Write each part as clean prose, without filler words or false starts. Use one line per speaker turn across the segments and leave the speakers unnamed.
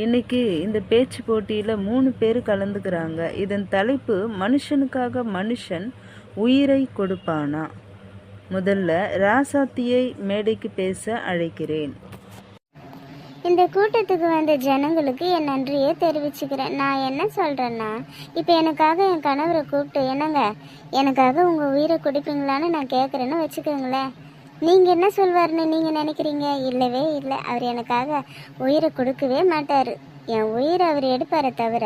இன்னைக்கு இந்த பேச்சு போட்டியில் 3 பேர் கலந்துக்கிறாங்க. இதன் தலைப்பு மனுஷனுக்காக மனுஷன் உயிரை கொடுப்பானா. முதல்ல ராசாத்தியை மேடைக்கு பேச அழைக்கிறேன்.
இந்த கூட்டத்துக்கு வந்த ஜனங்களுக்கு என் நன்றியை தெரிவிச்சுக்கிறேன். நான் என்ன சொல்கிறேன்னா, இப்போ எனக்காக என் கணவரை கூப்பிட்டு, என்னங்க எனக்காக உங்கள் உயிரை கொடுப்பீங்களான்னு நான் கேட்குறேன்னு வச்சுக்கோங்களேன். நீங்கள் என்ன சொல்வார்னு நீங்கள் நினைக்கிறீங்க? இல்லவே இல்லை, அவர் எனக்காக உயிரை கொடுக்கவே மாட்டார். என் உயிரை அவர் எடுப்பாரை தவிர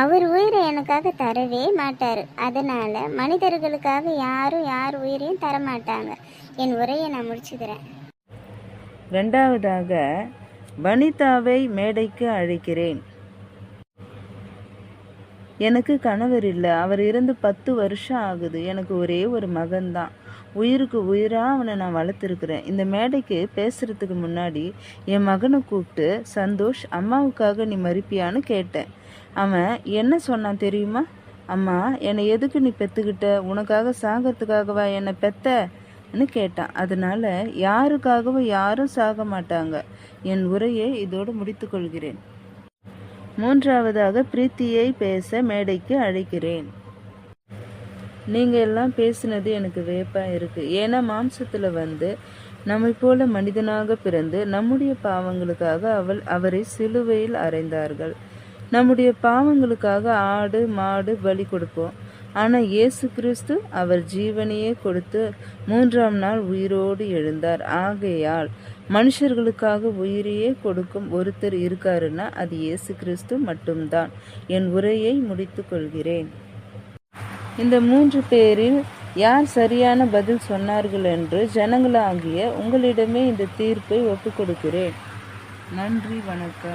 அவர் உயிரை எனக்காக தரவே மாட்டார். அதனால் மனிதர்களுக்காக யாரும் யார் உயிரையும் தரமாட்டாங்க. என் உரையை நான் முடிச்சுக்கிறேன்.
ரெண்டாவதாக வனிதாவை மேடைக்கு அழைக்கிறேன். எனக்கு கணவர் இல்லை, அவர் இருந்து 10 வருஷம் ஆகுது. எனக்கு ஒரே ஒரு மகன்தான். உயிருக்கு உயிராக அவனை நான் வளர்த்துருக்குறேன். இந்த மேடைக்கு பேசுகிறதுக்கு முன்னாடி என் மகனை கூப்பிட்டு, சந்தோஷ் அம்மாவுக்காக நீ மறிப்பியான்னு கேட்டேன். அவன் என்ன சொன்னான் தெரியுமா? அம்மா, என்னை எதுக்கு நீ பெற்றுக்கிட்ட? உனக்காக சாகிறதுக்காகவா என்னை பெத்தன்னு கேட்டான். அதனால யாருக்காகவும் யாரும் சாக மாட்டாங்க. என் உரையை இதோடு முடித்துக்கொள்கிறேன். மூன்றாவதாக பிரீத்தியை பேச மேடைக்கு அழைக்கிறேன். நீங்கள் எல்லாம் பேசினது எனக்கு வியப்பாக இருக்குது. ஏன்னா மாம்சத்தில் வந்து நம்மை போல மனிதனாக பிறந்து நம்முடைய பாவங்களுக்காக அவரை சிலுவையில் அறைந்தார்கள். நம்முடைய பாவங்களுக்காக ஆடு மாடு பலி கொடுப்போம். ஆனால் இயேசு கிறிஸ்து அவர் ஜீவனையே கொடுத்து 3ஆம் நாள் உயிரோடு எழுந்தார். ஆகையால் மனுஷர்களுக்காக உயிரையே கொடுக்கும் ஒருத்தர் இருக்காருன்னா அது இயேசு கிறிஸ்து மட்டும்தான். என் உரையை முடித்து கொள்கிறேன். இந்த 3 பேரில் யார் சரியான பதில் சொன்னார்கள் என்று ஜனங்களாகிய உங்களிடமே இந்த தீர்ப்பை ஒப்புக் கொடுக்கிறேன். நன்றி, வணக்கம்.